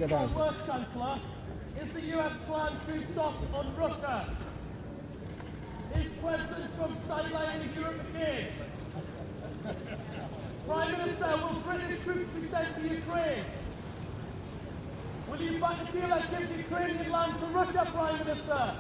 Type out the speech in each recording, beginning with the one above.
plan work, Chancellor? Is the US plan too soft on Russia? Is President Trump sidelining Europe again? Prime Minister, will British troops be sent to Ukraine? Will you back a deal that gives Ukrainian land to Russia, Prime Minister?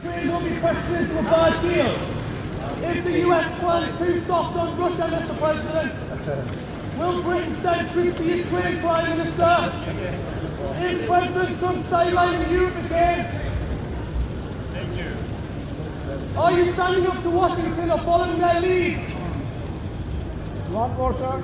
Ukraine will be pressured into a bad deal. Is the US plan too soft on Russia, Mr. President? Will Britain send troops to Ukraine, Prime Minister? Is President Trump sidelining Europe again? Thank you. Are you standing up to Washington or following their lead? One more, sir.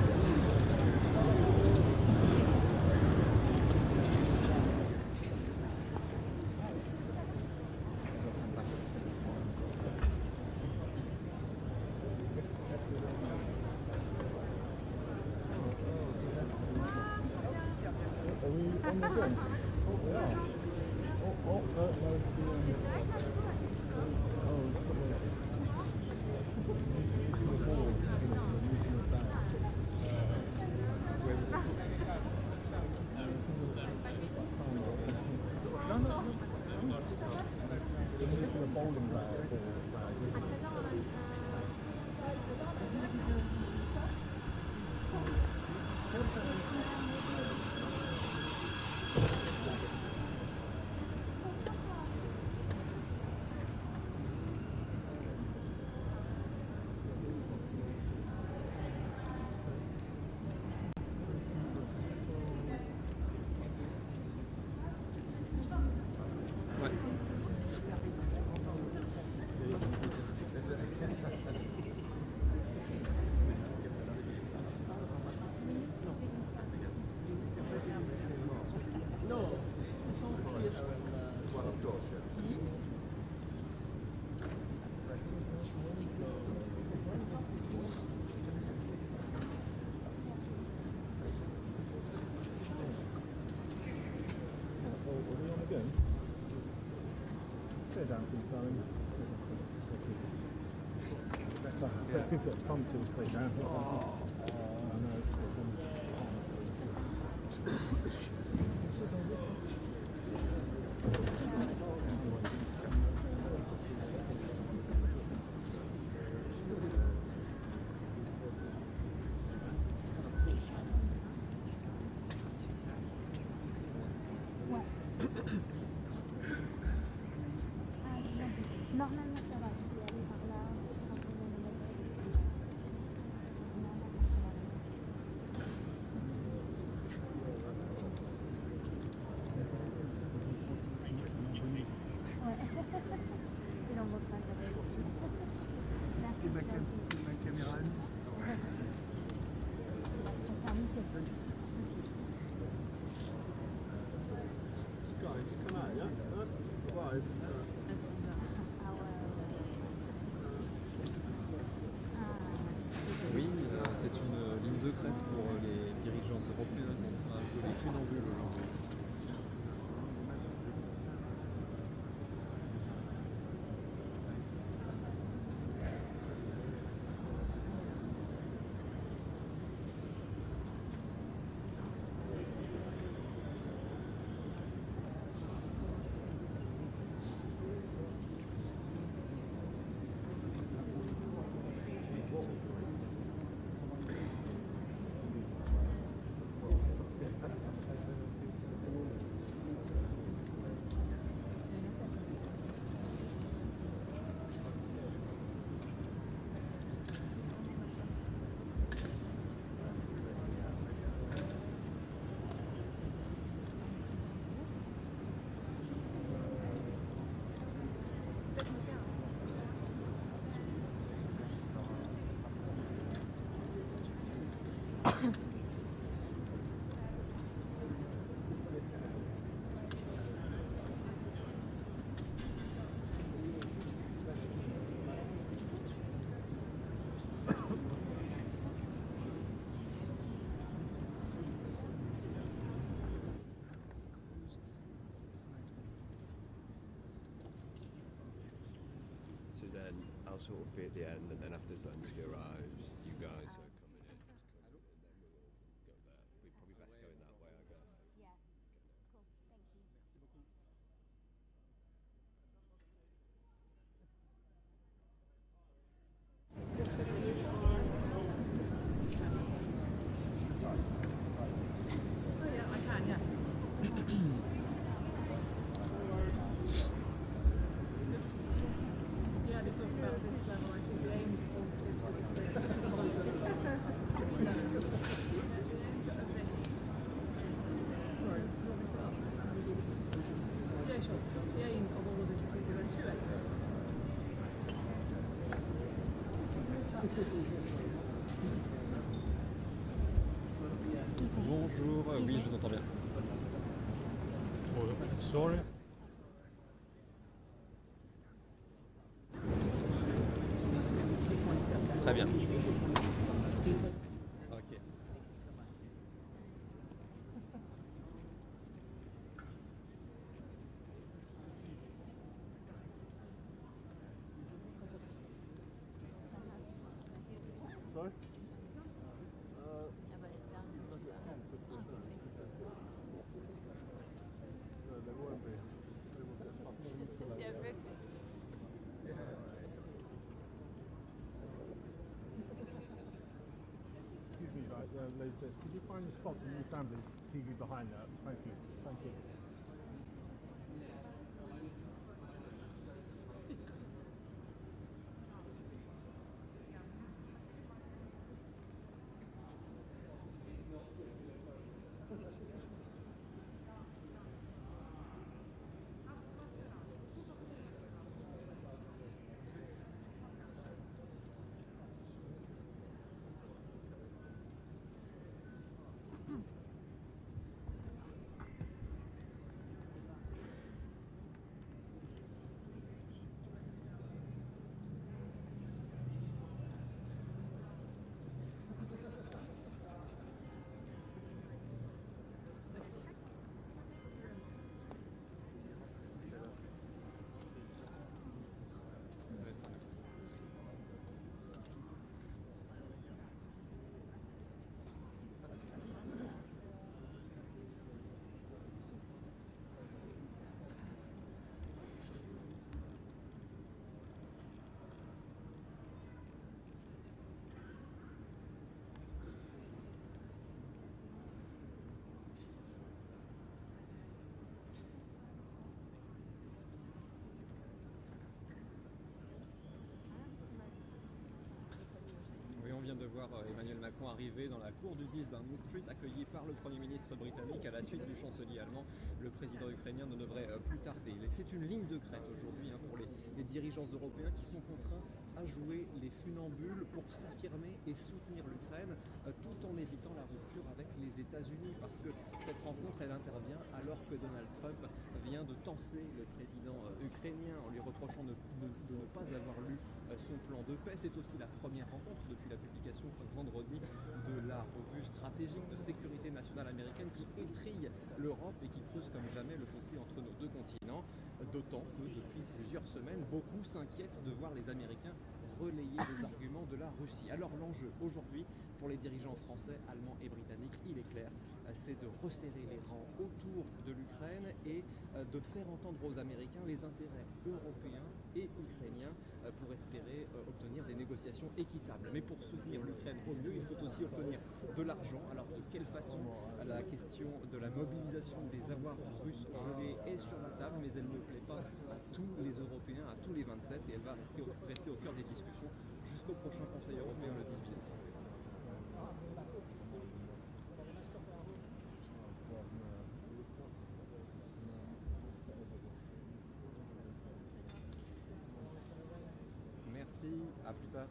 Normalement ça va, je peux aller par là. Ouais. C'est dans votre intérêt aussi. Merci. Ma caméra. Oui, c'est une ligne de crête pour les dirigeants européens contre un peu les funambules aujourd'hui. So then I'll sort of be at the end, and then after Zelenskyy arrives, you guys are coming in, and then we'll go there. We'd probably best go in that way, I guess. Yeah. Cool. Thank you. Bonjour, oui, je vous entends bien. Sorry. Très bien. Ok. Sorry? Excuse me, guys, ladies, could you find the spots and move down the TV behind that? Thank you. Thank you. On vient de voir Emmanuel Macron arriver dans la cour du 10 Downing Street, accueilli par le Premier ministre britannique à la suite du chancelier allemand. Le président ukrainien ne devrait plus tarder. C'est une ligne de crête aujourd'hui pour les dirigeants européens qui sont contraints à jouer les funambules pour s'affirmer et soutenir l'Ukraine tout en évitant la rupture avec les États-Unis, parce que cette rencontre elle intervient alors que Donald Trump vient de tancer le président ukrainien en lui reprochant de ne pas avoir lu son plan de paix. C'est aussi la première rencontre depuis la publication vendredi de la revue stratégique de sécurité nationale américaine qui étrille l'Europe et qui creuse comme jamais le fossé entre nos deux continents, d'autant que depuis plusieurs semaines, beaucoup s'inquiètent de voir les Américains relayer les arguments de la Russie. Alors l'enjeu aujourd'hui pour les dirigeants français, allemands et britanniques, il est clair, c'est de resserrer les rangs autour de l'Ukraine et de faire entendre aux Américains les intérêts européens et ukrainiens pour espérer obtenir des négociations équitables. Mais pour soutenir l'Ukraine au mieux, il faut aussi obtenir de l'argent. Alors de quelle façon? La question de la mobilisation des avoirs russes gelés est sur la table, mais elle ne plaît pas à tous les Européens, à tous les 27, et elle va rester au cœur des discussions jusqu'au prochain Conseil européen le 18 décembre. Merci, à plus tard.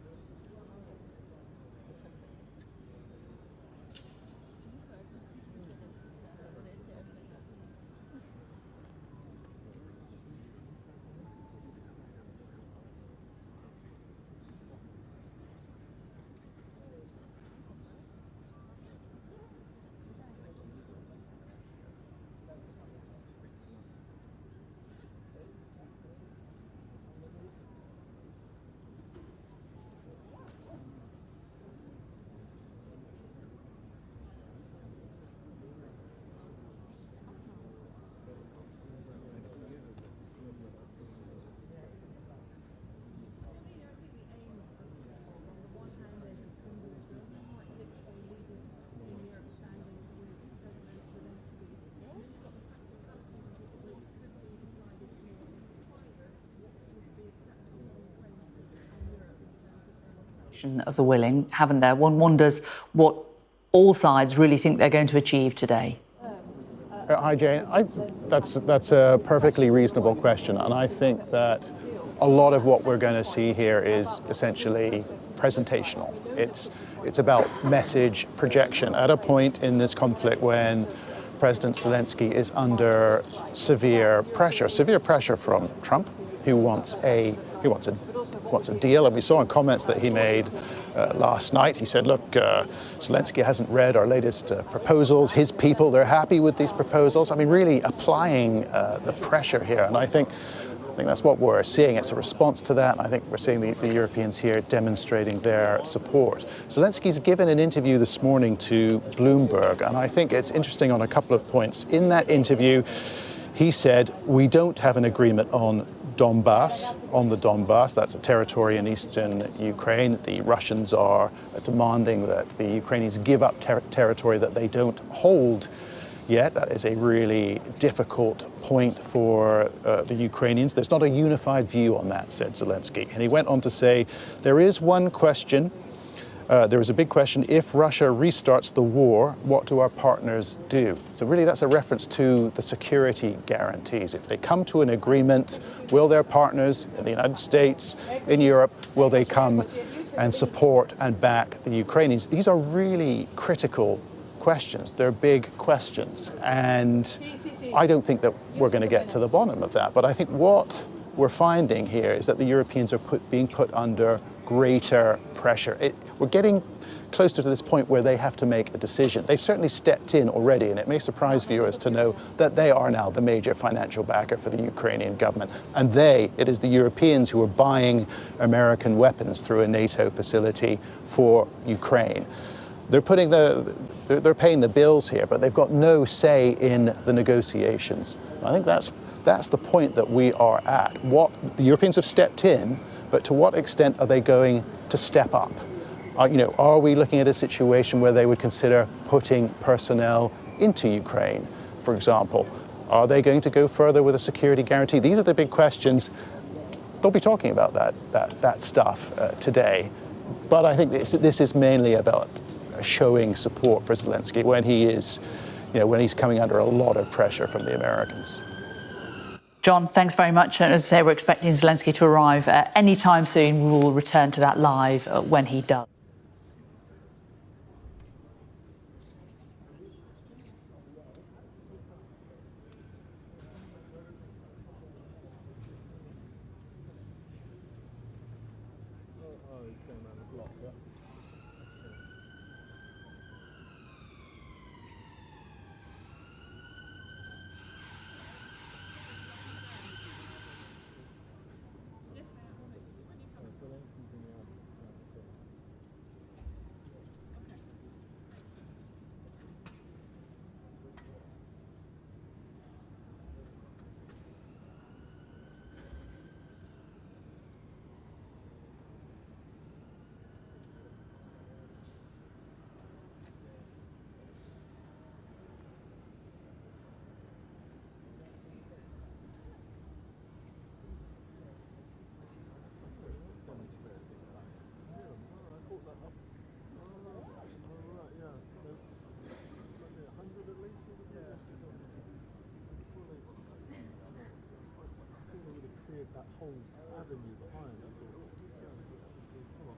Of the willing, haven't there? One wonders what all sides really think they're going to achieve today. Hi, Jane. That's a perfectly reasonable question, and I think that a lot of what we're going to see here is essentially presentational. It's about message projection at a point in this conflict when President Zelenskyy is under severe pressure from Trump, who wants a deal. And we saw in comments that he made last night, he said, look, Zelenskyy hasn't read our latest proposals. His people, they're happy with these proposals. I mean, really applying the pressure here. And I think that's what we're seeing. It's a response to that. I think we're seeing the Europeans here demonstrating their support. Zelensky's given an interview this morning to Bloomberg, and I think it's interesting on a couple of points. In that interview, he said, we don't have an agreement on the Donbass, that's a territory in eastern Ukraine. The Russians are demanding that the Ukrainians give up territory that they don't hold yet. That is a really difficult point for the Ukrainians. There's not a unified view on that, said Zelenskyy. And he went on to say, there is one question. There is a big question. If Russia restarts the war, what do our partners do? So really that's a reference to the security guarantees. If they come to an agreement, will their partners in the United States, in Europe, will they come and support and back the Ukrainians? These are really critical questions. They're big questions. And I don't think that we're going to get to the bottom of that. But I think what we're finding here is that the Europeans are being put under greater pressure. We're getting closer to this point where they have to make a decision. They've certainly stepped in already, and it may surprise viewers to know that they are now the major financial backer for the Ukrainian government. And it is the Europeans who are buying American weapons through a NATO facility for Ukraine. They're paying the bills here, but they've got no say in the negotiations. I think that's the point that we are at. The Europeans have stepped in, but to what extent are they going to step up? Are we looking at a situation where they would consider putting personnel into Ukraine, for example? Are they going to go further with a security guarantee? These are the big questions. They'll be talking about that stuff today. But I think this is mainly about showing support for Zelenskyy when he's coming under a lot of pressure from the Americans. John, thanks very much. And as I say, we're expecting Zelenskyy to arrive any time soon. We will return to that live when he does. That whole avenue behind us. Come on.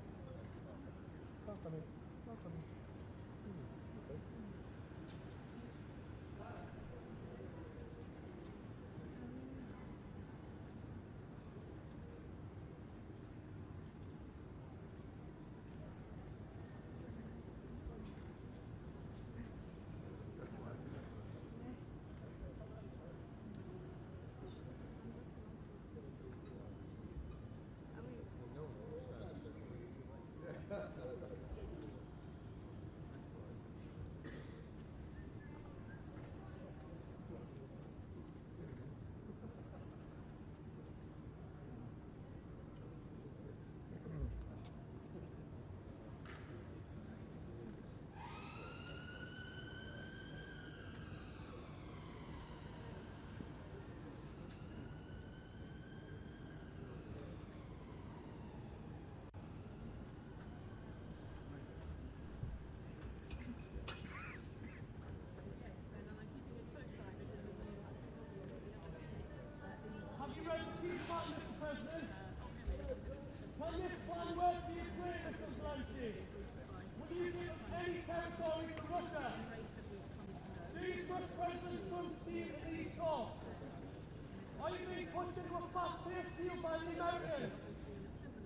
sealed by the Americans.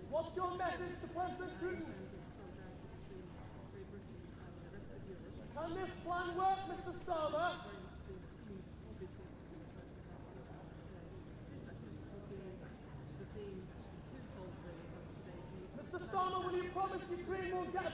What's your message to President Putin? Can this plan work, Mr. Starmer? Mr. Starmer, will you promise Ukraine won't get a